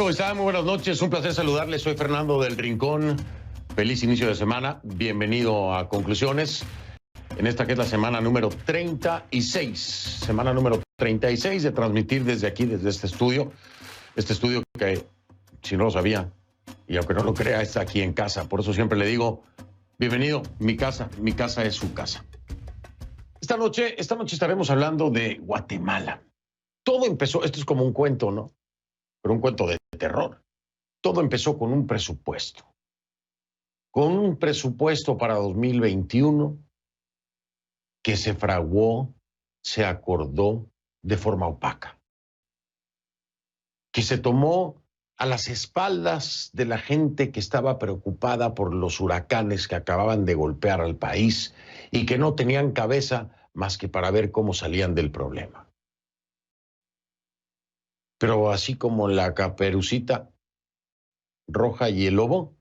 ¿Cómo están? Muy buenas noches, un placer saludarles. Soy Fernando del Rincón. Feliz inicio de semana. Bienvenido a Conclusiones. En esta que es la semana número 36. Semana número 36 de transmitir desde aquí, desde este estudio. Este estudio que, si no lo sabía, y aunque no lo crea, está aquí en casa. Por eso siempre le digo, bienvenido, mi casa es su casa. Esta noche estaremos hablando de Guatemala. Todo empezó, esto es como un cuento, ¿no? Pero un cuento de terror. Todo empezó con un presupuesto. Con un presupuesto para 2021 que se fraguó, se acordó de forma opaca. Que se tomó a las espaldas de la gente que estaba preocupada por los huracanes que acababan de golpear al país y que no tenían cabeza más que para ver cómo salían del problema. Pero así como la Caperucita Roja y el lobo,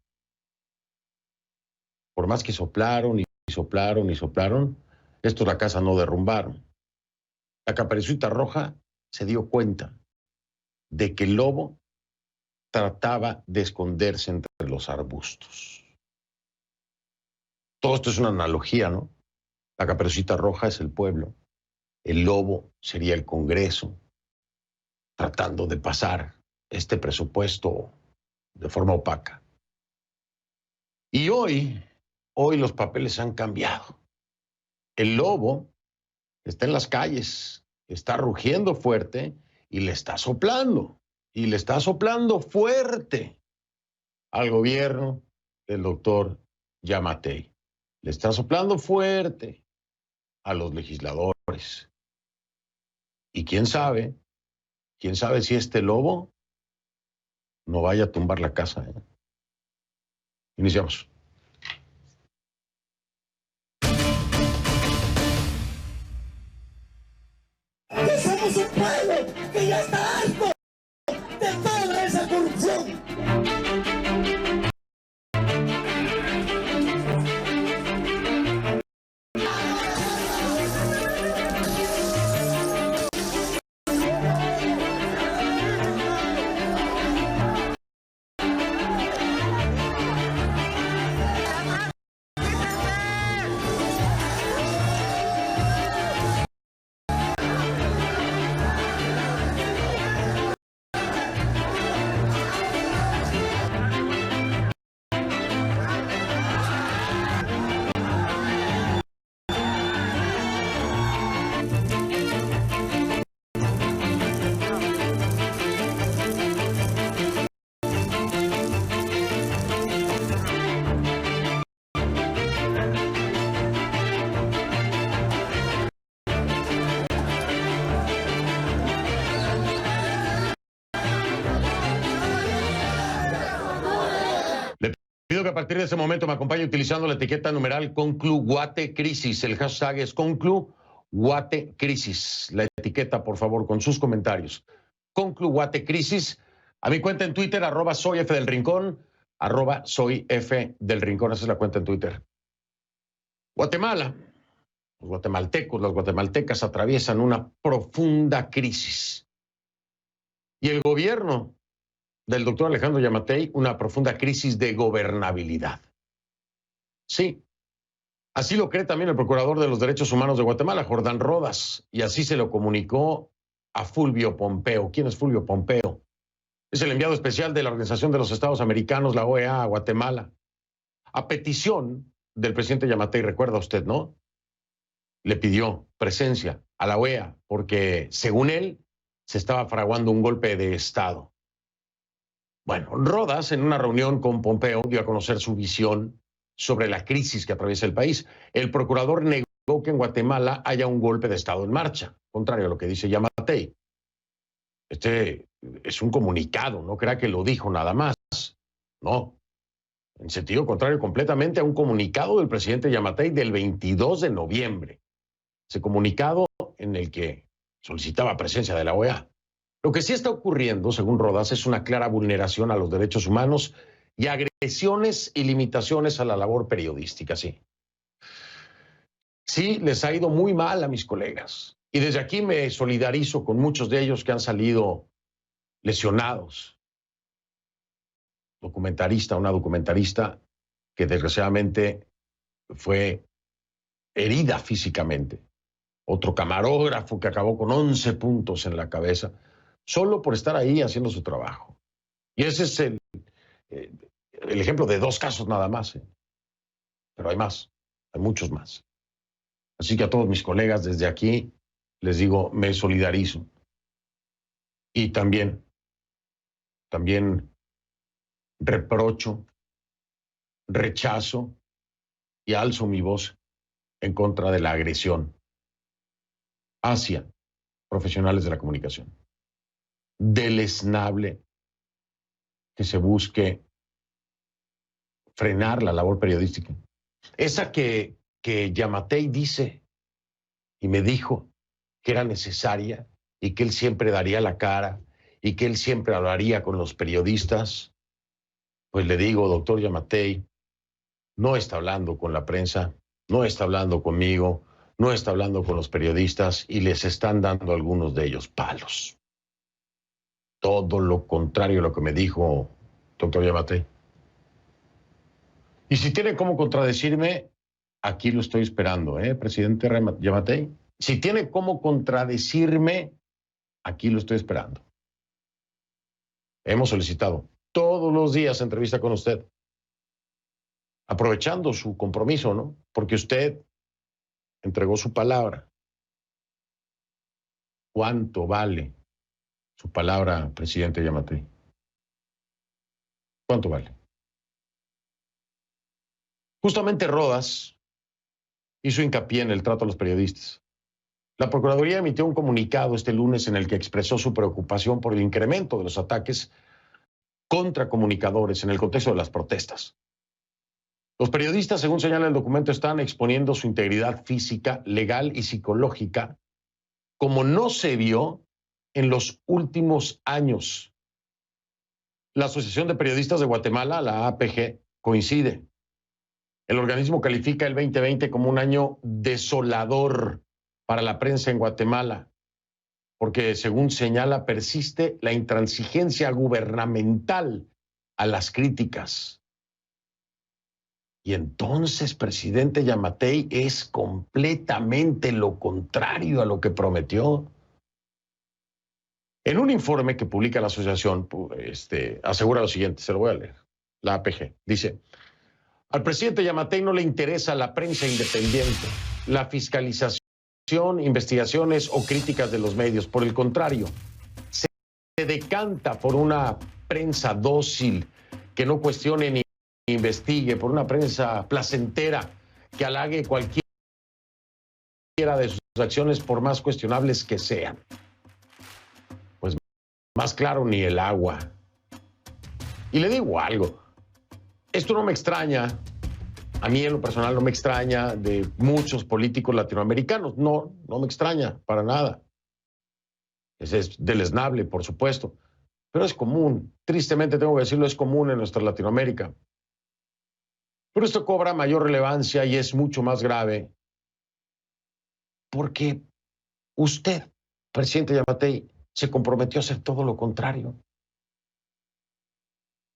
por más que soplaron y soplaron y soplaron, estos la casa no derrumbaron. La Caperucita Roja se dio cuenta de que el lobo trataba de esconderse entre los arbustos. Todo esto es una analogía, ¿no? La Caperucita Roja es el pueblo, el lobo sería el Congreso, tratando de pasar este presupuesto de forma opaca. Y hoy los papeles han cambiado. El lobo está en las calles, está rugiendo fuerte y le está soplando fuerte al gobierno del doctor Yamatei. Le está soplando fuerte a los legisladores. Y quién sabe si este lobo no vaya a tumbar la casa, ¿eh? Iniciamos. Que somos un pueblo que ya está harto de toda esa corrupción. Pido que a partir de ese momento me acompañe utilizando la etiqueta numeral ConcluGuateCrisis. El hashtag es ConcluGuateCrisis. La etiqueta, por favor, con sus comentarios. ConcluGuateCrisis. A mi cuenta en Twitter, @soyfdelrincón, @soyfdelrincón. Esa es la cuenta en Twitter. Guatemala. Los guatemaltecos, las guatemaltecas atraviesan una profunda crisis. Y el gobierno del doctor Alejandro Yamatei, una profunda crisis de gobernabilidad. Sí, así lo cree también el procurador de los derechos humanos de Guatemala, Jordán Rodas, y así se lo comunicó a Fulvio Pompeo. ¿Quién es Fulvio Pompeo? Es el enviado especial de la Organización de los Estados Americanos, la OEA, a Guatemala, a petición del presidente Yamatei, recuerda usted, ¿no? Le pidió presencia a la OEA porque, según él, se estaba fraguando un golpe de Estado. Bueno, Rodas, en una reunión con Pompeo, dio a conocer su visión sobre la crisis que atraviesa el país. El procurador negó que en Guatemala haya un golpe de Estado en marcha, contrario a lo que dice Yamatei. Este es un comunicado, no crea que lo dijo nada más. No, en sentido contrario completamente a un comunicado del presidente Yamatei del 22 de noviembre. Ese comunicado en el que solicitaba presencia de la OEA. Lo que sí está ocurriendo, según Rodas, es una clara vulneración a los derechos humanos y agresiones y limitaciones a la labor periodística, sí. Sí, les ha ido muy mal a mis colegas. Y desde aquí me solidarizo con muchos de ellos que han salido lesionados. documentarista, una documentarista que desgraciadamente fue herida físicamente. Otro camarógrafo que acabó con 11 puntos en la cabeza, solo por estar ahí haciendo su trabajo. Y ese es el ejemplo de 2 casos nada más. Pero hay más, hay muchos más. Así que a todos mis colegas desde aquí les digo, me solidarizo. Y también reprocho, rechazo y alzo mi voz en contra de la agresión hacia profesionales de la comunicación. Deleznable que se busque frenar la labor periodística. Esa que Yamatei dice y me dijo que era necesaria y que él siempre daría la cara y que él siempre hablaría con los periodistas, pues le digo, doctor Yamatei, no está hablando con la prensa, no está hablando conmigo, no está hablando con los periodistas y les están dando algunos de ellos palos. Todo lo contrario a lo que me dijo doctor Yamatei. Y si tiene cómo contradecirme, aquí lo estoy esperando, presidente Yamatei. Si tiene cómo contradecirme, aquí lo estoy esperando. Hemos solicitado todos los días entrevista con usted, aprovechando su compromiso, ¿no? Porque usted entregó su palabra. ¿Cuánto vale su palabra, presidente Yamatei? ¿Cuánto vale? Justamente Rodas hizo hincapié en el trato a los periodistas. La Procuraduría emitió un comunicado este lunes en el que expresó su preocupación por el incremento de los ataques contra comunicadores en el contexto de las protestas. Los periodistas, según señala el documento, están exponiendo su integridad física, legal y psicológica como no se vio en los últimos años. La Asociación de Periodistas de Guatemala, la APG, coincide. El organismo califica el 2020 como un año desolador para la prensa en Guatemala, porque, según señala, persiste la intransigencia gubernamental a las críticas. Y entonces, presidente Yamatei, es completamente lo contrario a lo que prometió. En un informe que publica la asociación, asegura lo siguiente, se lo voy a leer, la APG, dice: al presidente Yamatei no le interesa la prensa independiente, la fiscalización, investigaciones o críticas de los medios. Por el contrario, se decanta por una prensa dócil que no cuestione ni investigue, por una prensa placentera que halague cualquiera de sus acciones por más cuestionables que sean. Pues más claro ni el agua. Y le digo algo, esto no me extraña, a mí en lo personal no me extraña de muchos políticos latinoamericanos, no me extraña para nada. Es deleznable, por supuesto, pero es común, tristemente tengo que decirlo, es común en nuestra Latinoamérica. Pero esto cobra mayor relevancia y es mucho más grave porque usted, presidente Yamatei, se comprometió a hacer todo lo contrario.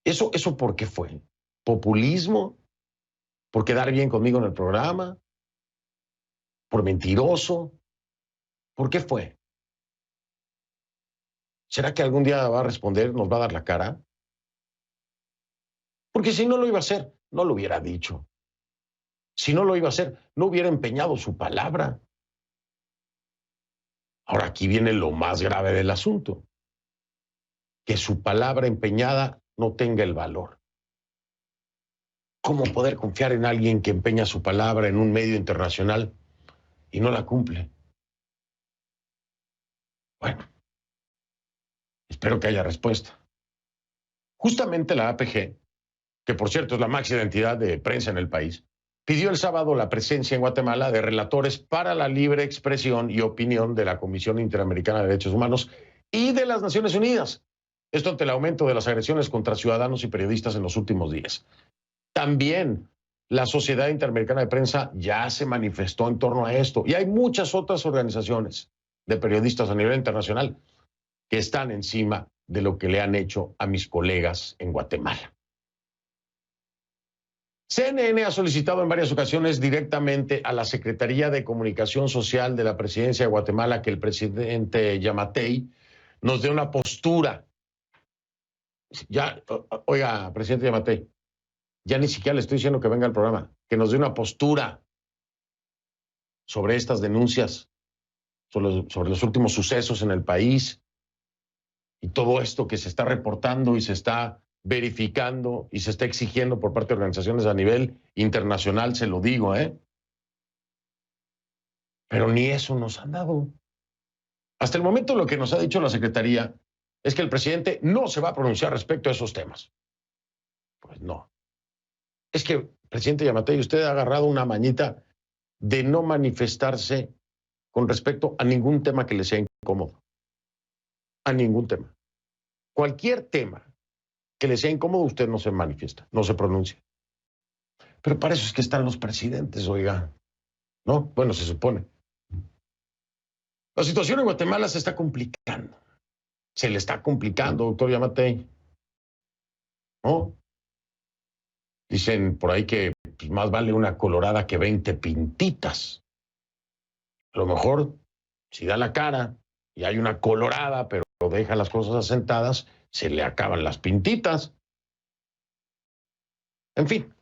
¿Eso por qué fue? ¿Populismo? ¿Por quedar bien conmigo en el programa? ¿Por mentiroso? ¿Por qué fue? ¿Será que algún día va a responder, nos va a dar la cara? Porque si no lo iba a hacer, no lo hubiera dicho. Si no lo iba a hacer, no hubiera empeñado su palabra. Ahora aquí viene lo más grave del asunto, que su palabra empeñada no tenga el valor. ¿Cómo poder confiar en alguien que empeña su palabra en un medio internacional y no la cumple? Bueno, espero que haya respuesta. Justamente la APG, que por cierto es la máxima entidad de prensa en el país, pidió el sábado la presencia en Guatemala de relatores para la libre expresión y opinión de la Comisión Interamericana de Derechos Humanos y de las Naciones Unidas. Esto ante el aumento de las agresiones contra ciudadanos y periodistas en los últimos días. También la Sociedad Interamericana de Prensa ya se manifestó en torno a esto. Y hay muchas otras organizaciones de periodistas a nivel internacional que están encima de lo que le han hecho a mis colegas en Guatemala. CNN ha solicitado en varias ocasiones directamente a la Secretaría de Comunicación Social de la Presidencia de Guatemala que el presidente Yamatei nos dé una postura. Ya, oiga, presidente Yamatei, ya ni siquiera le estoy diciendo que venga al programa, que nos dé una postura sobre estas denuncias, sobre los últimos sucesos en el país y todo esto que se está reportando y se está verificando y se está exigiendo por parte de organizaciones a nivel internacional, se lo digo, pero ni eso nos han dado. Hasta el momento lo que nos ha dicho la Secretaría es que el presidente no se va a pronunciar respecto a esos temas. Pues no. Es que, presidente Yamatei, usted ha agarrado una mañita de no manifestarse con respecto a ningún tema que le sea incómodo. A ningún tema. Cualquier tema que le sea incómodo, usted no se manifiesta, no se pronuncia. Pero para eso es que están los presidentes, oiga. ¿No? Bueno, se supone. La situación en Guatemala se está complicando. Se le está complicando, doctor Yamatei. ¿No? Dicen por ahí que pues, más vale una colorada que 20 pintitas. A lo mejor, si da la cara y hay una colorada, pero deja las cosas asentadas, se le acaban las pintitas. En fin,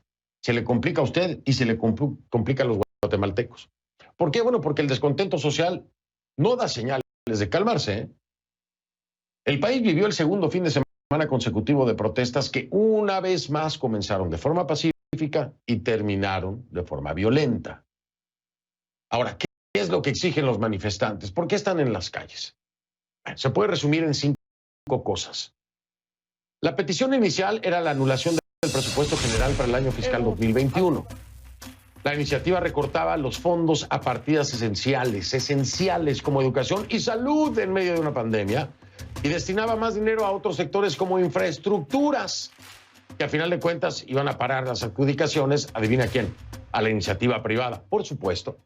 se le complica a usted y se le complica a los guatemaltecos. ¿Por qué? Bueno, porque el descontento social no da señales de calmarse. El país vivió el segundo fin de semana consecutivo de protestas que una vez más comenzaron de forma pacífica y terminaron de forma violenta. Ahora, ¿qué es lo que exigen los manifestantes? ¿Por qué están en las calles? Se puede resumir en 5 cosas. La petición inicial era la anulación del presupuesto general para el año fiscal 2021. La iniciativa recortaba los fondos a partidas esenciales como educación y salud en medio de una pandemia y destinaba más dinero a otros sectores como infraestructuras, que a final de cuentas iban a parar las adjudicaciones, adivina quién, a la iniciativa privada, por supuesto.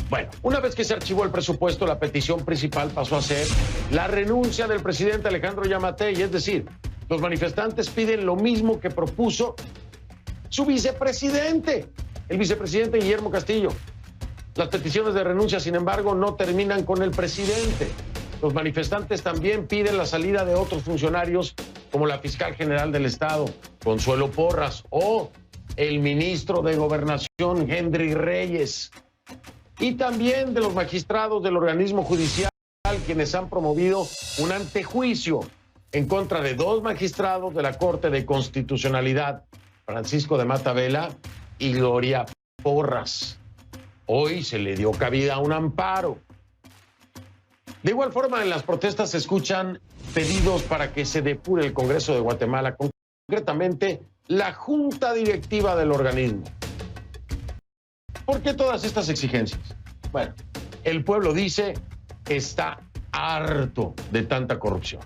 Bueno, una vez que se archivó el presupuesto, la petición principal pasó a ser la renuncia del presidente Alejandro Yamatei, es decir, los manifestantes piden lo mismo que propuso su vicepresidente, el vicepresidente Guillermo Castillo. Las peticiones de renuncia, sin embargo, no terminan con el presidente. Los manifestantes también piden la salida de otros funcionarios, como la fiscal general del Estado, Consuelo Porras, o el ministro de Gobernación, Henry Reyes, y también de los magistrados del organismo judicial, quienes han promovido un antejuicio en contra de 2 magistrados de la Corte de Constitucionalidad, Francisco de Mata Vela y Gloria Porras. Hoy se le dio cabida a un amparo. De igual forma, en las protestas se escuchan pedidos para que se depure el Congreso de Guatemala, concretamente la Junta Directiva del organismo. ¿Por qué todas estas exigencias? Bueno, el pueblo dice que está harto de tanta corrupción.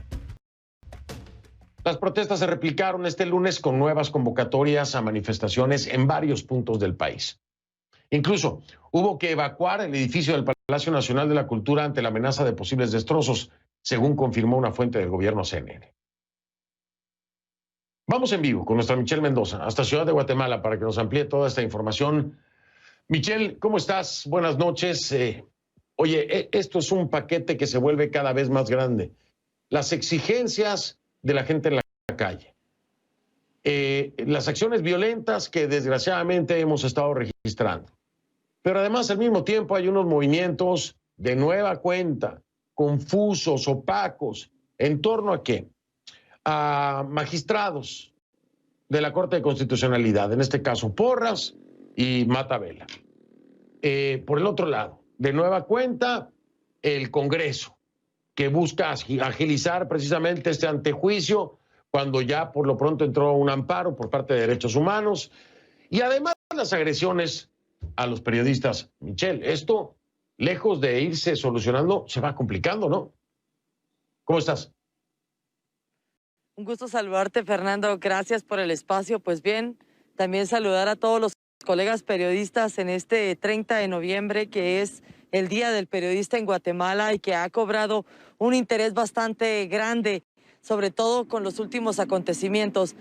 Las protestas se replicaron este lunes con nuevas convocatorias a manifestaciones en varios puntos del país. Incluso hubo que evacuar el edificio del Palacio Nacional de la Cultura ante la amenaza de posibles destrozos, según confirmó una fuente del gobierno CNN. Vamos en vivo con nuestra Michelle Mendoza hasta Ciudad de Guatemala para que nos amplíe toda esta información. Michelle, ¿cómo estás? Buenas noches. Oye, esto es un paquete que se vuelve cada vez más grande. Las exigencias de la gente en la calle. Las acciones violentas que desgraciadamente hemos estado registrando. Pero además, al mismo tiempo, hay unos movimientos de nueva cuenta, confusos, opacos, ¿en torno a qué? A magistrados de la Corte de Constitucionalidad, en este caso Porras y Mata Vela. Por el otro lado, de nueva cuenta, el Congreso, que busca agilizar precisamente este antejuicio cuando ya por lo pronto entró un amparo por parte de Derechos Humanos, y además las agresiones a los periodistas. Michelle, esto, lejos de irse solucionando, se va complicando, ¿no? ¿Cómo estás? Un gusto saludarte, Fernando. Gracias por el espacio. Pues bien, también saludar a todos los colegas periodistas en este 30 de noviembre, que es el Día del Periodista en Guatemala y que ha cobrado un interés bastante grande, sobre todo con los últimos acontecimientos.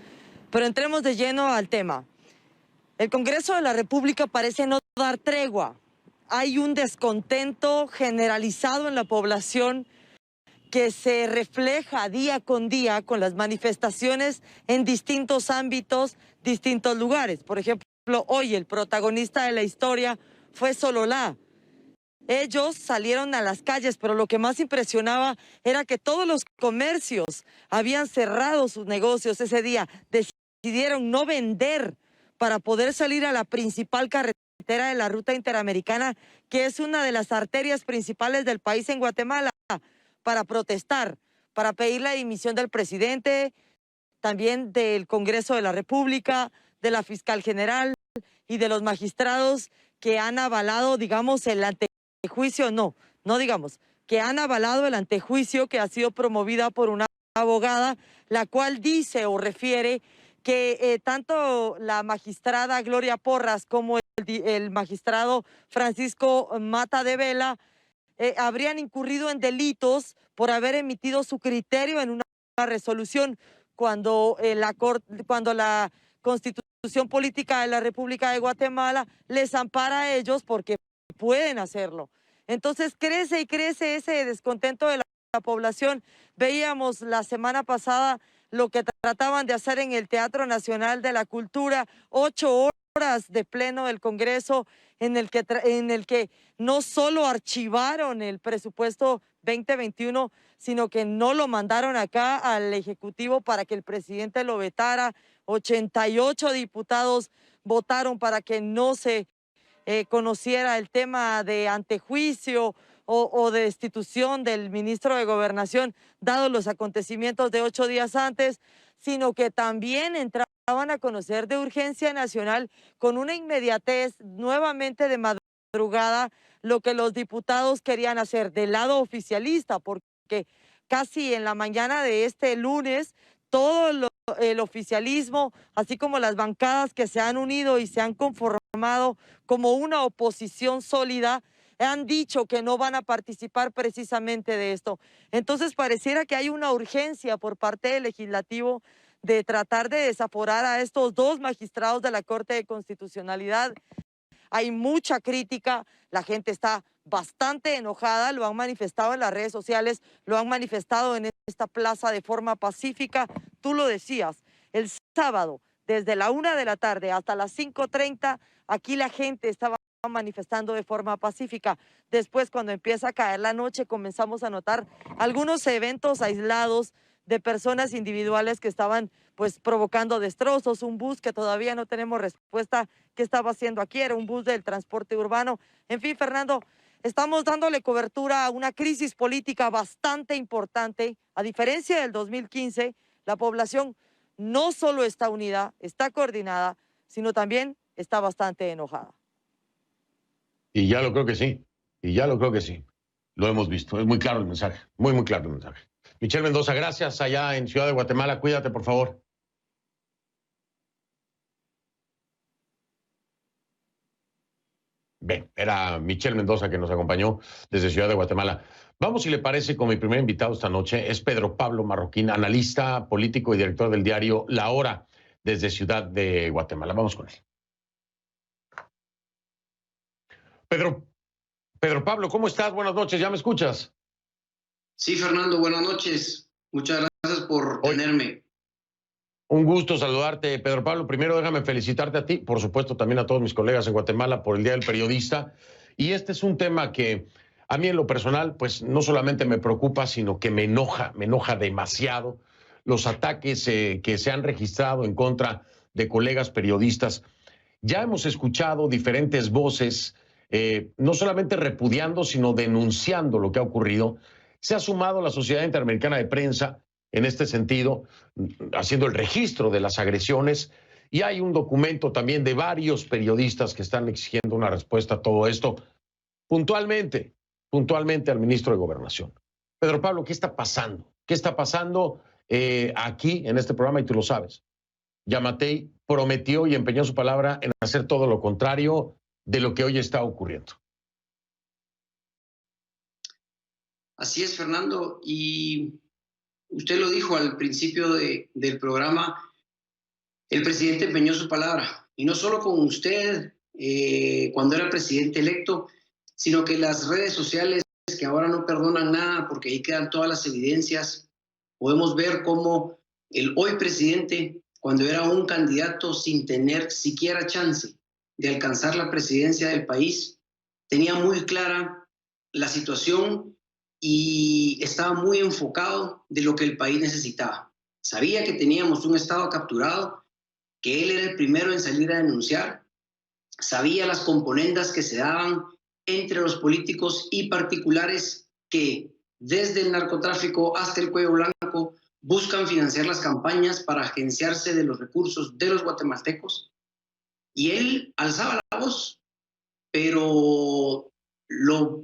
Pero entremos de lleno al tema. El Congreso de la República parece no dar tregua. Hay un descontento generalizado en la población que se refleja día con día con las manifestaciones en distintos ámbitos, distintos lugares. Por ejemplo, hoy el protagonista de la historia fue Sololá. Ellos salieron a las calles, pero lo que más impresionaba era que todos los comercios habían cerrado sus negocios ese día. Decidieron no vender para poder salir a la principal carretera de la ruta interamericana, que es una de las arterias principales del país en Guatemala, para protestar, para pedir la dimisión del presidente, también del Congreso de la República, de la fiscal general y de los magistrados que han avalado, digamos, el antejuicio, no digamos, que han avalado el antejuicio que ha sido promovida por una abogada, la cual dice o refiere que tanto la magistrada Gloria Porras como el magistrado Francisco Mata de Vela habrían incurrido en delitos por haber emitido su criterio en una resolución cuando la Constitución Política de la República de Guatemala les ampara a ellos porque pueden hacerlo. Entonces crece y crece ese descontento de la población. Veíamos la semana pasada lo que trataban de hacer en el Teatro Nacional de la Cultura, 8 horas de pleno del Congreso, en el que no solo archivaron el presupuesto 2021, sino que no lo mandaron acá al Ejecutivo para que el presidente lo vetara. 88 diputados votaron para que no se conociera el tema de antejuicio o de destitución del ministro de Gobernación, dados los acontecimientos de 8 días antes, sino que también entraban a conocer de urgencia nacional con una inmediatez nuevamente de madrugada lo que los diputados querían hacer del lado oficialista, porque casi en la mañana de este lunes todo el oficialismo, así como las bancadas que se han unido y se han conformado como una oposición sólida, han dicho que no van a participar precisamente de esto. Entonces pareciera que hay una urgencia por parte del legislativo de tratar de desaforar a estos 2 magistrados de la Corte de Constitucionalidad. Hay mucha crítica, la gente está bastante enojada, lo han manifestado en las redes sociales, lo han manifestado en esta plaza de forma pacífica. Tú lo decías, el sábado, desde la 1 de la tarde hasta las 5:30, aquí la gente estaba manifestando de forma pacífica. Después, cuando empieza a caer la noche, comenzamos a notar algunos eventos aislados de personas individuales que estaban pues provocando destrozos. Un bus que todavía no tenemos respuesta qué estaba haciendo aquí, era un bus del transporte urbano. En fin, Fernando, estamos dándole cobertura a una crisis política bastante importante. A diferencia del 2015, la población no solo está unida, está coordinada, sino también está bastante enojada. Y ya lo creo que sí, Lo hemos visto, es muy claro el mensaje, muy claro el mensaje. Michelle Mendoza, gracias allá en Ciudad de Guatemala. Cuídate, por favor. Bien, era Michelle Mendoza que nos acompañó desde Ciudad de Guatemala. Vamos, si le parece, con mi primer invitado esta noche. Es Pedro Pablo Marroquín, analista político y director del diario La Hora, desde Ciudad de Guatemala. Vamos con él. Pedro Pablo, ¿cómo estás? Buenas noches, ¿ya me escuchas? Sí, Fernando, buenas noches. Muchas gracias por tenerme. Un gusto saludarte, Pedro Pablo. Primero déjame felicitarte a ti, por supuesto también a todos mis colegas en Guatemala por el Día del Periodista. Y este es un tema que a mí en lo personal, pues no solamente me preocupa, sino que me enoja demasiado los ataques que se han registrado en contra de colegas periodistas. Ya hemos escuchado diferentes voces, no solamente repudiando, sino denunciando lo que ha ocurrido. Se ha sumado la Sociedad Interamericana de Prensa en este sentido, haciendo el registro de las agresiones, y hay un documento también de varios periodistas que están exigiendo una respuesta a todo esto, puntualmente al ministro de Gobernación. Pedro Pablo, ¿qué está pasando? ¿Qué está pasando aquí en este programa? Y tú lo sabes. Yamatei prometió y empeñó su palabra en hacer todo lo contrario de lo que hoy está ocurriendo. Así es, Fernando, y usted lo dijo al principio del programa, el presidente empeñó su palabra y no solo con usted cuando era presidente electo, sino que las redes sociales que ahora no perdonan nada porque ahí quedan todas las evidencias, podemos ver cómo el hoy presidente, cuando era un candidato sin tener siquiera chance de alcanzar la presidencia del país, tenía muy clara la situación y estaba muy enfocado de lo que el país necesitaba. Sabía que teníamos un Estado capturado, que él era el primero en salir a denunciar, sabía las componendas que se daban entre los políticos y particulares que desde el narcotráfico hasta el cuello blanco buscan financiar las campañas para agenciarse de los recursos de los guatemaltecos. Y él alzaba la voz, pero lo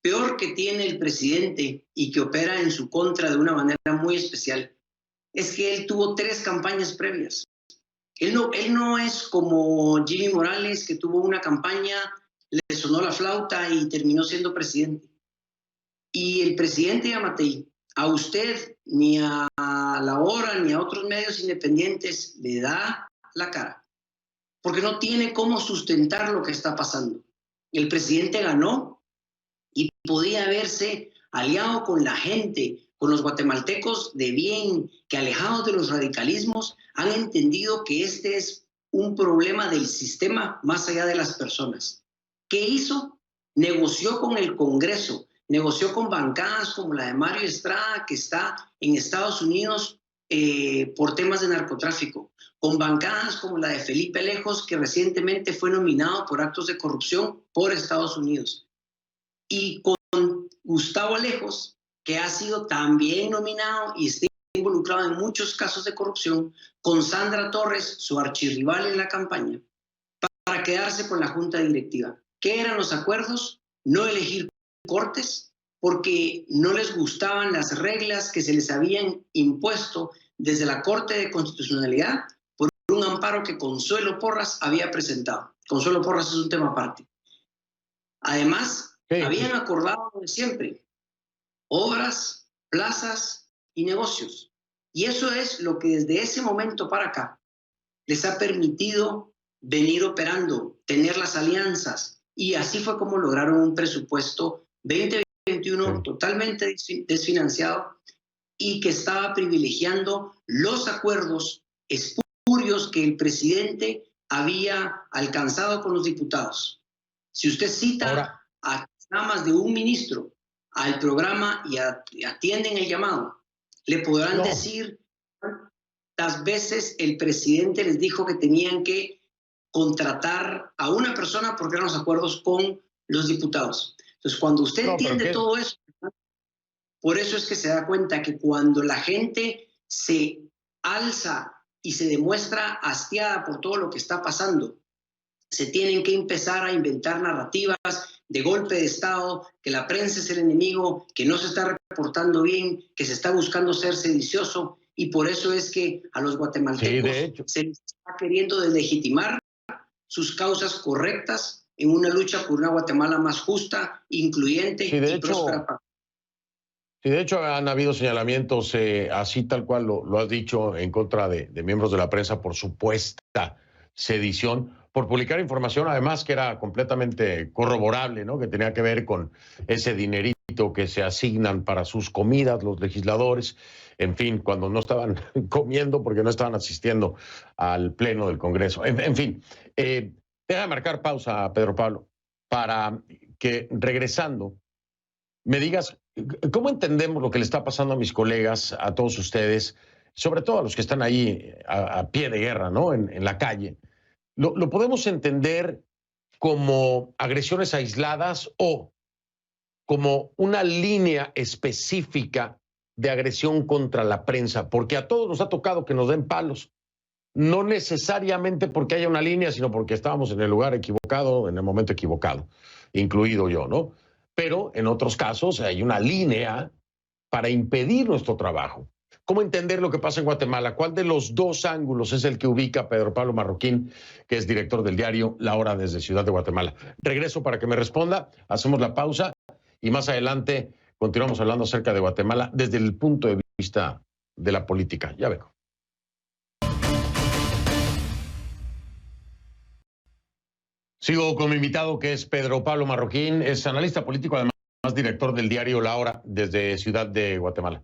peor que tiene el presidente y que opera en su contra de una manera muy especial es que él tuvo 3 campañas previas. Él no es como Jimmy Morales, que tuvo una campaña, le sonó la flauta y terminó siendo presidente. Y el presidente Yamatei, a usted, ni a La Hora, ni a otros medios independientes, le da la cara, porque no tiene cómo sustentar lo que está pasando. El presidente ganó y podía haberse aliado con la gente, con los guatemaltecos de bien, que alejados de los radicalismos han entendido que este es un problema del sistema más allá de las personas. ¿Qué hizo? Negoció con el Congreso, negoció con bancadas como la de Mario Estrada, que está en Estados Unidos por temas de narcotráfico, con bancadas como la de Felipe Lejos, que recientemente fue nominado por actos de corrupción por Estados Unidos, y con Gustavo Lejos, que ha sido también nominado y está involucrado en muchos casos de corrupción, con Sandra Torres, su archirrival en la campaña, para quedarse con la junta directiva. ¿Qué eran los acuerdos? No elegir cortes, porque no les gustaban las reglas que se les habían impuesto desde la Corte de Constitucionalidad por un amparo que Consuelo Porras había presentado. Consuelo Porras es un tema aparte. Además, habían acordado de siempre obras, plazas y negocios. Y eso es lo que desde ese momento para acá les ha permitido venir operando, tener las alianzas. Y así fue como lograron un presupuesto 2021 totalmente desfinanciado y que estaba privilegiando los acuerdos espurios que el presidente había alcanzado con los diputados. Si usted cita a nada más de un ministro al programa y atienden el llamado, le podrán decir cuántas veces el presidente les dijo que tenían que contratar a una persona porque eran los acuerdos con los diputados. Entonces, cuando usted entiende todo eso, por eso es que se da cuenta que cuando la gente se alza y se demuestra hastiada por todo lo que está pasando, se tienen que empezar a inventar narrativas de golpe de Estado, que la prensa es el enemigo, que no se está reportando bien, que se está buscando ser sedicioso, y por eso es que a los guatemaltecos se les está queriendo deslegitimar sus causas correctas en una lucha por una Guatemala más justa, incluyente y próspera. Sí, de hecho han habido señalamientos, así tal cual lo has dicho, en contra de miembros de la prensa por supuesta sedición, por publicar información además que era completamente corroborable, ¿no? Que tenía que ver con ese dinerito que se asignan para sus comidas los legisladores, en fin, cuando no estaban comiendo porque no estaban asistiendo al pleno del Congreso. En fin, deja marcar pausa, Pedro Pablo, para que regresando me digas cómo entendemos lo que le está pasando a mis colegas, a todos ustedes, sobre todo a los que están ahí a pie de guerra, ¿no? En la calle. ¿Lo podemos entender como agresiones aisladas o como una línea específica de agresión contra la prensa? Porque a todos nos ha tocado que nos den palos. No necesariamente porque haya una línea, sino porque estábamos en el lugar equivocado, en el momento equivocado, incluido yo, ¿no? Pero en otros casos hay una línea para impedir nuestro trabajo. ¿Cómo entender lo que pasa en Guatemala? ¿Cuál de los dos ángulos es el que ubica Pedro Pablo Marroquín, que es director del diario La Hora desde Ciudad de Guatemala? Regreso para que me responda, hacemos la pausa y más adelante continuamos hablando acerca de Guatemala desde el punto de vista de la política. Ya vengo. Sigo con mi invitado, que es Pedro Pablo Marroquín, es analista político, además director del diario La Hora desde Ciudad de Guatemala.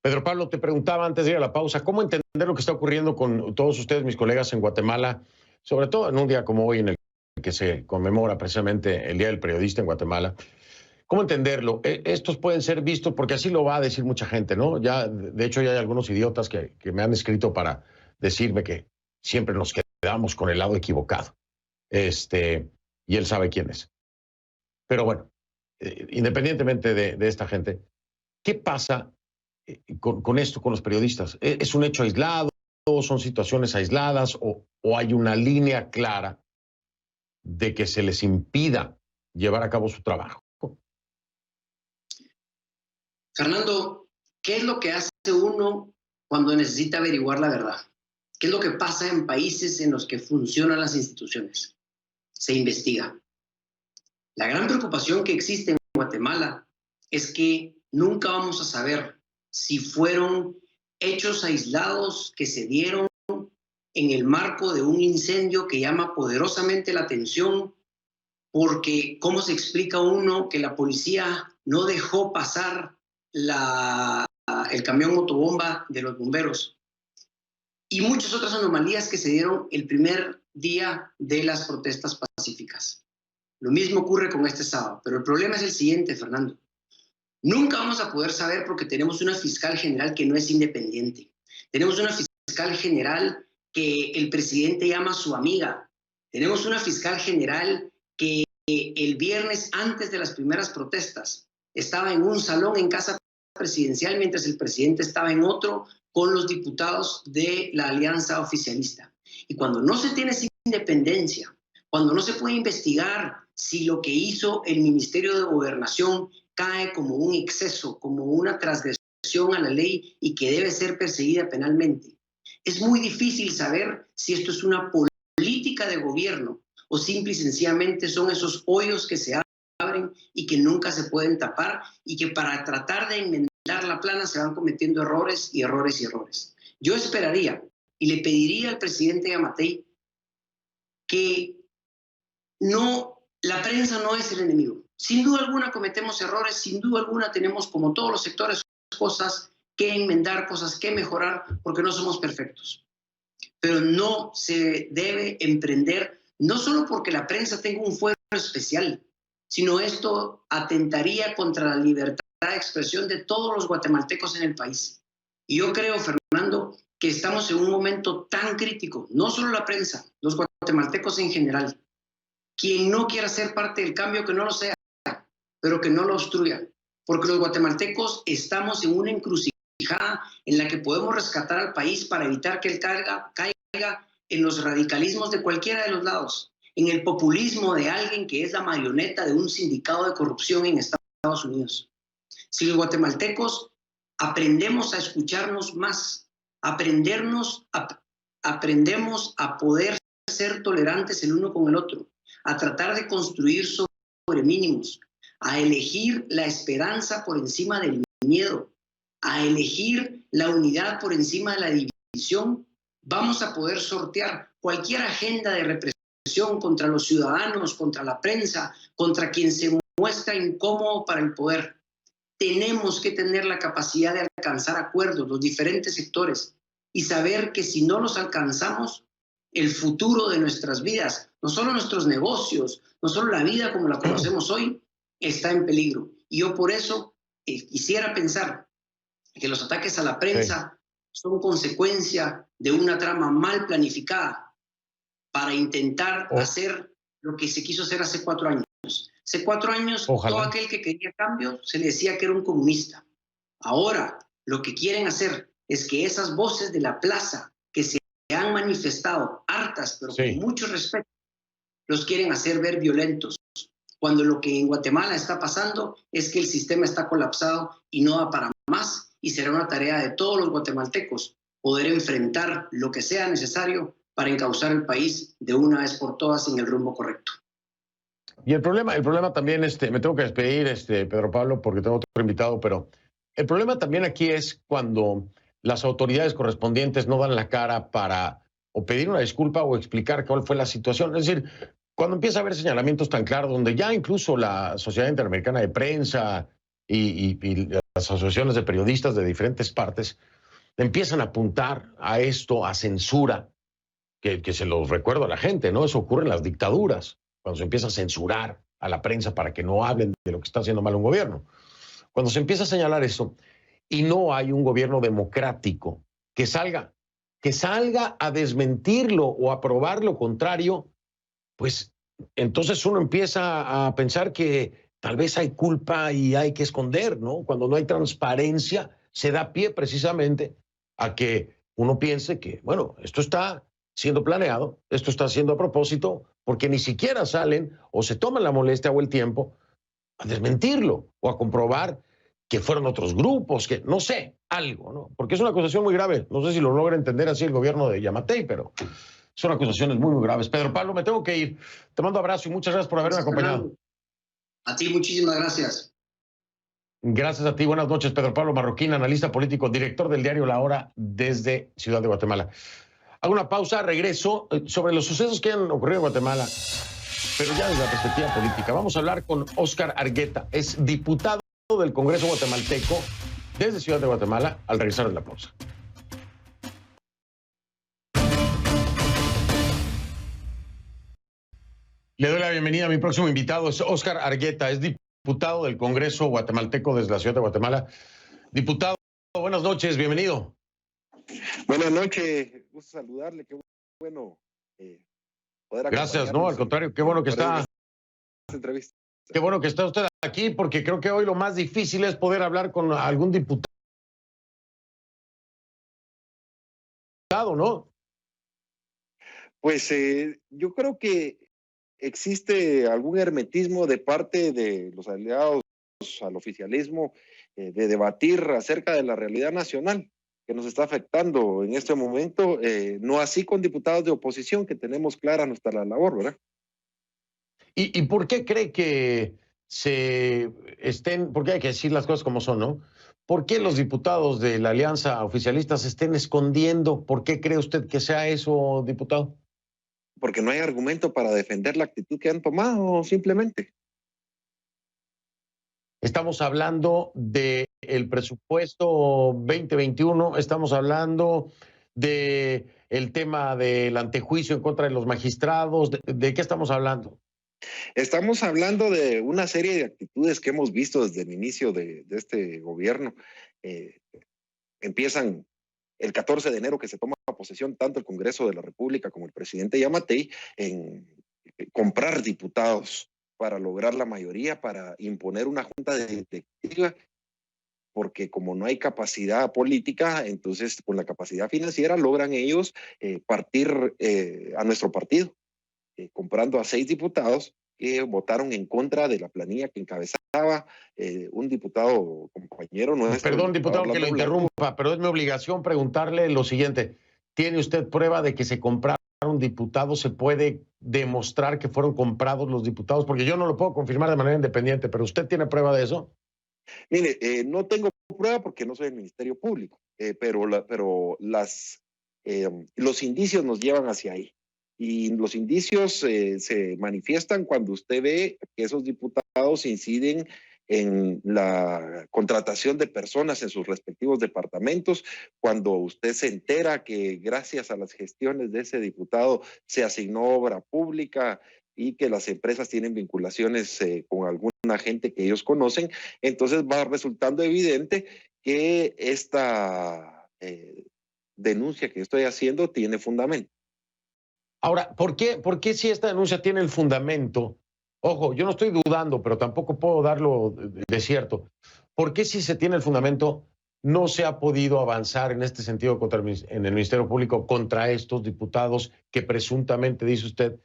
Pedro Pablo, te preguntaba antes de ir a la pausa, ¿cómo entender lo que está ocurriendo con todos ustedes, mis colegas en Guatemala, sobre todo en un día como hoy en el que se conmemora precisamente el Día del Periodista en Guatemala? ¿Cómo entenderlo? Estos pueden ser vistos, porque así lo va a decir mucha gente, ¿no? Ya, de hecho, ya hay algunos idiotas que me han escrito para decirme que siempre nos quedamos con el lado equivocado. Y él sabe quién es. Pero bueno, independientemente de esta gente, ¿qué pasa con esto, con los periodistas? ¿Es un hecho aislado? ¿Son situaciones aisladas? ¿O hay una línea clara de que se les impida llevar a cabo su trabajo? Fernando, ¿qué es lo que hace uno cuando necesita averiguar la verdad? ¿Qué es lo que pasa en países en los que funcionan las instituciones? Se investiga. La gran preocupación que existe en Guatemala es que nunca vamos a saber si fueron hechos aislados que se dieron en el marco de un incendio que llama poderosamente la atención, porque ¿cómo se explica uno que la policía no dejó pasar el camión motobomba de los bomberos? Y muchas otras anomalías que se dieron el primer día de las protestas pacíficas. Lo mismo ocurre con este sábado, pero el problema es el siguiente, Fernando. Nunca vamos a poder saber porque tenemos una fiscal general que no es independiente. Tenemos una fiscal general que el presidente llama su amiga. Tenemos una fiscal general que el viernes antes de las primeras protestas estaba en un salón en casa presidencial mientras el presidente estaba en otro con los diputados de la alianza oficialista. Y cuando no se tiene esa independencia, cuando no se puede investigar si lo que hizo el Ministerio de Gobernación cae como un exceso, como una transgresión a la ley y que debe ser perseguida penalmente, es muy difícil saber si esto es una política de gobierno o simple y sencillamente son esos hoyos que se abren y que nunca se pueden tapar y que para tratar de enmendar la plana se van cometiendo errores y errores y errores. Yo esperaría y le pediría al presidente Yamatei que la prensa no es el enemigo. Sin duda alguna cometemos errores, sin duda alguna tenemos, como todos los sectores, cosas que enmendar, cosas que mejorar, porque no somos perfectos. Pero no se debe emprender, no solo porque la prensa tenga un fuero especial, sino esto atentaría contra la libertad de expresión de todos los guatemaltecos en el país. Y yo creo, Fernando, que estamos en un momento tan crítico, no solo la prensa, los guatemaltecos en general. Quien no quiera ser parte del cambio, que no lo sea, pero que no lo obstruya. Porque los guatemaltecos estamos en una encrucijada en la que podemos rescatar al país para evitar que él caiga en los radicalismos de cualquiera de los lados, en el populismo de alguien que es la marioneta de un sindicato de corrupción en Estados Unidos. Si los guatemaltecos aprendemos a escucharnos más, aprendemos a poder ser tolerantes el uno con el otro, a tratar de construir sobre mínimos, a elegir la esperanza por encima del miedo, a elegir la unidad por encima de la división, vamos a poder sortear cualquier agenda de represión contra los ciudadanos, contra la prensa, contra quien se muestra incómodo para el poder. Tenemos que tener la capacidad de alcanzar acuerdos, los diferentes sectores, y saber que si no los alcanzamos, el futuro de nuestras vidas, no solo nuestros negocios, no solo la vida como la conocemos hoy, está en peligro. Y yo por eso quisiera pensar que los ataques a la prensa son consecuencia de una trama mal planificada para intentar hacer lo que se quiso hacer hace 4 años. Hace 4 años, todo aquel que quería cambio se le decía que era un comunista. Ahora, lo que quieren hacer es que esas voces de la plaza que se han manifestado hartas, pero con mucho respeto, los quieren hacer ver violentos. Cuando lo que en Guatemala está pasando es que el sistema está colapsado y no da para más, y será una tarea de todos los guatemaltecos poder enfrentar lo que sea necesario para encauzar el país de una vez por todas en el rumbo correcto. Y el problema también, me tengo que despedir, Pedro Pablo, porque tengo otro invitado, pero el problema también aquí es cuando las autoridades correspondientes no dan la cara para o pedir una disculpa o explicar cuál fue la situación. Es decir, cuando empieza a haber señalamientos tan claros, donde ya incluso la Sociedad Interamericana de Prensa y las asociaciones de periodistas de diferentes partes empiezan a apuntar a esto, a censura, que se los recuerdo a la gente, ¿no? Eso ocurre en las dictaduras, cuando se empieza a censurar a la prensa para que no hablen de lo que está haciendo mal un gobierno. Cuando se empieza a señalar eso y no hay un gobierno democrático que salga a desmentirlo o a probar lo contrario, pues entonces uno empieza a pensar que tal vez hay culpa y hay que esconder, ¿no? Cuando no hay transparencia, se da pie precisamente a que uno piense que, bueno, esto está siendo planeado, esto está siendo a propósito, porque ni siquiera salen o se toman la molestia o el tiempo a desmentirlo o a comprobar que fueron otros grupos, que no sé, algo, ¿no? Porque es una acusación muy grave. No sé si lo logra entender así el gobierno de Yamatei, pero son acusaciones muy, muy graves. Pedro Pablo, me tengo que ir. Te mando abrazo y muchas gracias por haberme acompañado. A ti, muchísimas gracias. Gracias a ti. Buenas noches, Pedro Pablo Marroquín, analista político, director del diario La Hora desde Ciudad de Guatemala. Hago una pausa, regreso sobre los sucesos que han ocurrido en Guatemala, pero ya desde la perspectiva política. Vamos a hablar con Óscar Argueta, es diputado del Congreso guatemalteco desde Ciudad de Guatemala, al regresar de la pausa. Le doy la bienvenida a mi próximo invitado, es Óscar Argueta, es diputado del Congreso guatemalteco desde la Ciudad de Guatemala. Diputado, buenas noches, bienvenido. Buenas noches, gusto saludarle, qué bueno poder acompañarnos. Gracias, no, al contrario, qué bueno que está. Qué bueno que está usted aquí, porque creo que hoy lo más difícil es poder hablar con algún diputado, ¿no? Pues yo creo que existe algún hermetismo de parte de los aliados al oficialismo de debatir acerca de la realidad nacional que nos está afectando en este momento, no así con diputados de oposición, que tenemos clara nuestra labor, ¿verdad? ¿Y por qué cree que se estén, porque hay que decir las cosas como son, ¿no? ¿Por qué los diputados de la alianza oficialista se estén escondiendo? ¿Por qué cree usted que sea eso, diputado? Porque no hay argumento para defender la actitud que han tomado, simplemente. Estamos hablando del presupuesto 2021, estamos hablando del tema del antejuicio en contra de los magistrados. ¿De qué estamos hablando? Estamos hablando de una serie de actitudes que hemos visto desde el inicio de este gobierno. Empiezan el 14 de enero, que se toma posesión tanto el Congreso de la República como el presidente Yamatei, en comprar diputados para lograr la mayoría, para imponer una junta directiva, porque como no hay capacidad política, entonces con la capacidad financiera logran ellos partir a nuestro partido, comprando a 6 diputados que votaron en contra de la planilla que encabezaba un diputado compañero nuestro. Perdón, diputado, que lo interrumpa, pero es mi obligación preguntarle lo siguiente. ¿Tiene usted prueba de que se compraron diputados? ¿Se puede demostrar que fueron comprados los diputados? Porque yo no lo puedo confirmar de manera independiente, pero ¿usted tiene prueba de eso? Mire, no tengo prueba porque no soy del Ministerio Público, pero los indicios nos llevan hacia ahí. Y los indicios se manifiestan cuando usted ve que esos diputados inciden en la contratación de personas en sus respectivos departamentos, cuando usted se entera que gracias a las gestiones de ese diputado se asignó obra pública y que las empresas tienen vinculaciones con alguna gente que ellos conocen, entonces va resultando evidente que esta denuncia que estoy haciendo tiene fundamento. Ahora, ¿por qué si esta denuncia tiene el fundamento? Ojo, yo no estoy dudando, pero tampoco puedo darlo de cierto. ¿Por qué si se tiene el fundamento no se ha podido avanzar en este sentido en el Ministerio Público contra estos diputados que presuntamente, dice usted,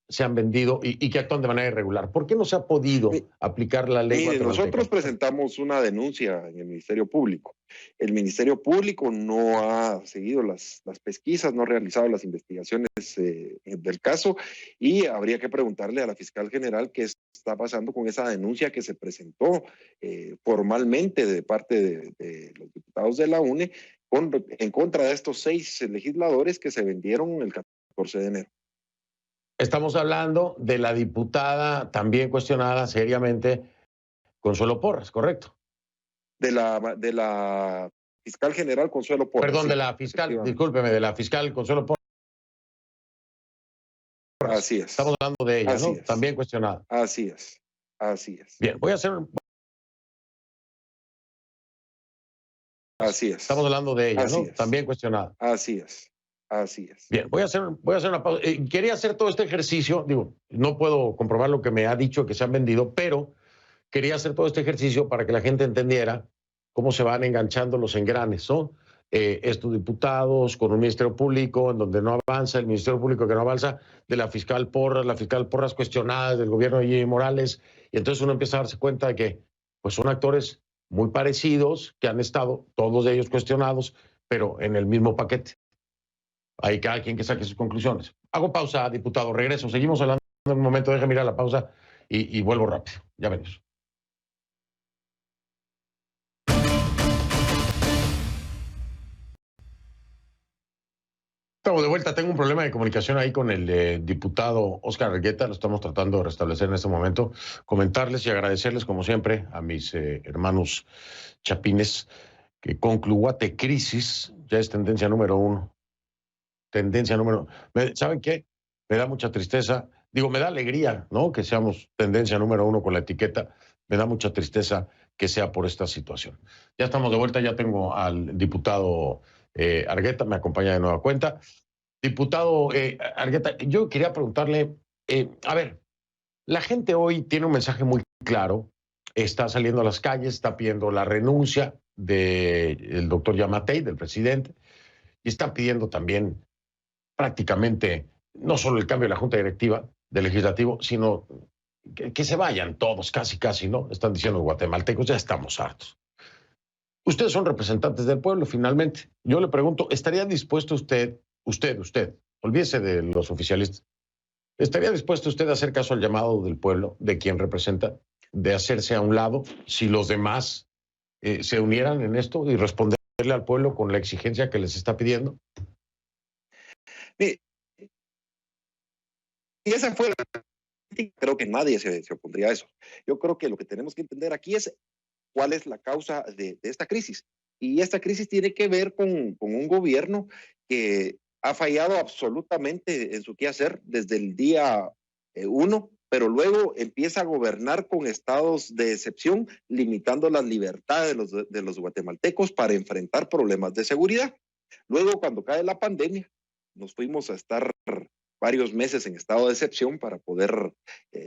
se han vendido y que actúan de manera irregular? ¿Por qué no se ha podido aplicar la ley? Mire, nosotros presentamos una denuncia en el Ministerio Público. El Ministerio Público no ha seguido las pesquisas, no ha realizado las investigaciones del caso, y habría que preguntarle a la fiscal general qué está pasando con esa denuncia que se presentó formalmente de parte de los diputados de la UNE en contra de estos 6 legisladores que se vendieron el 14 de enero. Estamos hablando de la diputada también cuestionada seriamente, Consuelo Porras, ¿correcto? De la fiscal general Consuelo Porras. Perdón, Sí, de la fiscal, discúlpeme, de la fiscal Consuelo Porras. Así es. Estamos hablando de ella, Así ¿no? es. También cuestionada. Así es. Así es. Bien, voy a hacer... Así es. Estamos hablando de ella, Así ¿no? es. También cuestionada. Así es. Así es. Bien, voy a hacer una pausa. Quería hacer todo este ejercicio, digo, no puedo comprobar lo que me ha dicho que se han vendido, pero quería hacer todo este ejercicio para que la gente entendiera cómo se van enganchando los engranes, ¿no? Estos diputados con un ministerio público en donde no avanza, el ministerio público que no avanza, de la fiscal Porras cuestionada del gobierno de Jimmy Morales, y entonces uno empieza a darse cuenta de que pues son actores muy parecidos, que han estado todos ellos cuestionados, pero en el mismo paquete. Hay cada quien que saque sus conclusiones. Hago pausa, diputado, regreso. Seguimos hablando en un momento, déjame ir a la pausa y vuelvo rápido. Ya venimos. Estamos de vuelta. Tengo un problema de comunicación ahí con el diputado Óscar Argueta. Lo estamos tratando de restablecer en este momento. Comentarles y agradecerles, como siempre, a mis hermanos chapines, que Concluguate Crisis ya es tendencia número 1. Tendencia número... ¿Saben qué? Me da mucha tristeza. Digo, me da alegría, ¿no? Que seamos tendencia número 1 con la etiqueta. Me da mucha tristeza que sea por esta situación. Ya estamos de vuelta. Ya tengo al diputado Argueta, me acompaña de nueva cuenta. Diputado Argueta, yo quería preguntarle, a ver, la gente hoy tiene un mensaje muy claro, está saliendo a las calles, está pidiendo la renuncia del doctor Yamatei, del presidente, y está pidiendo también prácticamente no solo el cambio de la Junta Directiva del Legislativo, sino que se vayan todos, casi, ¿no? Están diciendo los guatemaltecos, ya estamos hartos. Ustedes son representantes del pueblo, finalmente. Yo le pregunto, ¿estaría dispuesto usted, olvídese de los oficialistas, ¿estaría dispuesto usted a hacer caso al llamado del pueblo, de quien representa, de hacerse a un lado, si los demás se unieran en esto y responderle al pueblo con la exigencia que les está pidiendo? Y esa fue la... Creo que nadie se opondría a eso. Yo creo que lo que tenemos que entender aquí es cuál es la causa de esta crisis. Y esta crisis tiene que ver con un gobierno que ha fallado absolutamente en su quehacer desde el día 1, pero luego empieza a gobernar con estados de excepción, limitando las libertades de los guatemaltecos para enfrentar problemas de seguridad. Luego, cuando cae la pandemia, nos fuimos a estar varios meses en estado de excepción para poder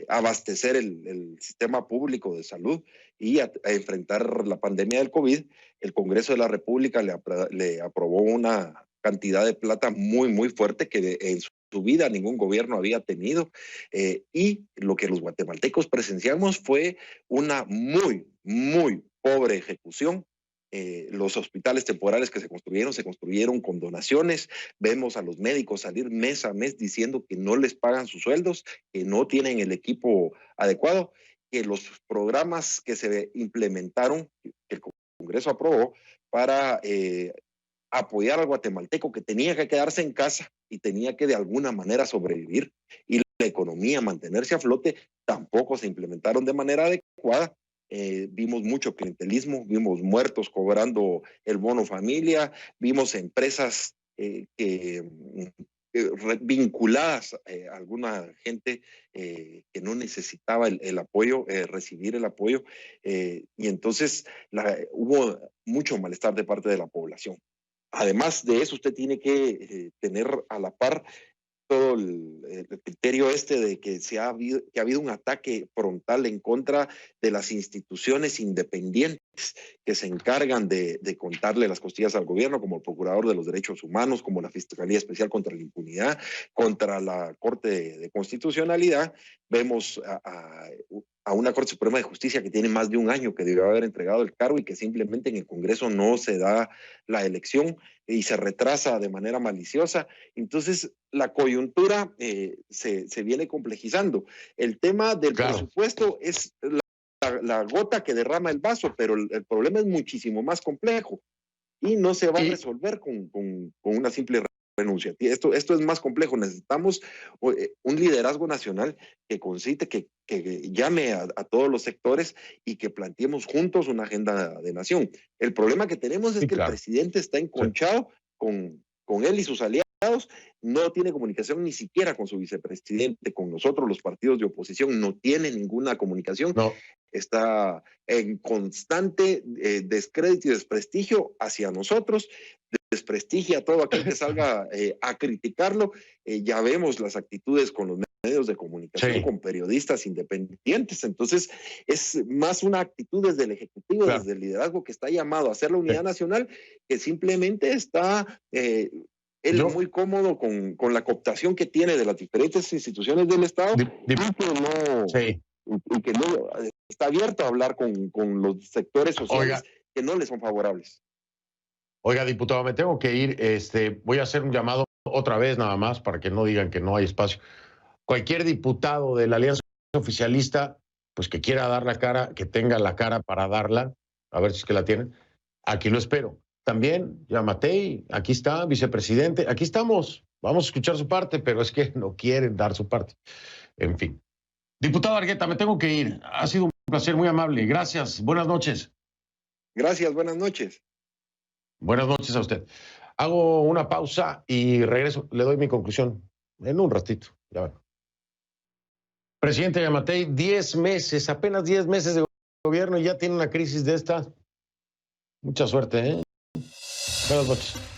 abastecer el sistema público de salud y a enfrentar la pandemia del COVID. El Congreso de la República le aprobó una cantidad de plata muy fuerte que en su vida ningún gobierno había tenido, y lo que los guatemaltecos presenciamos fue una muy pobre ejecución. Los hospitales temporales que se construyeron con donaciones. Vemos a los médicos salir mes a mes diciendo que no les pagan sus sueldos, que no tienen el equipo adecuado, que los programas que se implementaron, que el Congreso aprobó para apoyar al guatemalteco que tenía que quedarse en casa y tenía que de alguna manera sobrevivir y la economía mantenerse a flote, tampoco se implementaron de manera adecuada. Vimos mucho clientelismo, vimos muertos cobrando el bono familia, vimos empresas vinculadas a alguna gente que no necesitaba el apoyo, recibir el apoyo, y entonces hubo mucho malestar de parte de la población. Además de eso, usted tiene que tener a la par todo el criterio de que ha habido un ataque frontal en contra de las instituciones independientes que se encargan de contarle las costillas al gobierno, como el Procurador de los Derechos Humanos, como la Fiscalía Especial contra la Impunidad, contra la Corte de Constitucionalidad. Vemos a una Corte Suprema de Justicia que tiene más de un año que debió haber entregado el cargo y que simplemente en el Congreso no se da la elección y se retrasa de manera maliciosa. Entonces, la coyuntura se viene complejizando. El tema del presupuesto es la gota que derrama el vaso, pero el problema es muchísimo más complejo y no se va a resolver con una simple renuncia. Esto es más complejo. Necesitamos un liderazgo nacional que concite, que llame a todos los sectores y que planteemos juntos una agenda de nación. El problema que tenemos es que el presidente está enconchado con él y sus aliados, no tiene comunicación ni siquiera con su vicepresidente, con nosotros, los partidos de oposición, no tiene ninguna comunicación. No. Está en constante descrédito y desprestigio hacia nosotros, desprestigia a todo aquel que salga a criticarlo. Ya vemos las actitudes con los medios de comunicación, con periodistas independientes. Entonces, es más una actitud desde el Ejecutivo, desde el liderazgo que está llamado a hacer la unidad nacional, que simplemente está él muy cómodo con la cooptación que tiene de las diferentes instituciones del Estado y que no está abierto a hablar con los sectores sociales que no le son favorables. Oiga, diputado, me tengo que ir. Voy a hacer un llamado otra vez nada más para que no digan que no hay espacio. Cualquier diputado de la Alianza Oficialista, pues que quiera dar la cara, que tenga la cara para darla, a ver si es que la tienen, aquí lo espero. También, Yamatei, aquí está, vicepresidente, aquí estamos. Vamos a escuchar su parte, pero es que no quieren dar su parte. En fin. Diputado Argueta, me tengo que ir. Ha sido un placer, muy amable. Gracias. Buenas noches. Gracias, buenas noches. Buenas noches a usted. Hago una pausa y regreso. Le doy mi conclusión en un ratito. Ya ven. Presidente Yamatei, 10 meses, apenas 10 meses de gobierno y ya tiene una crisis de esta. Mucha suerte, ¿eh? Buenas noches.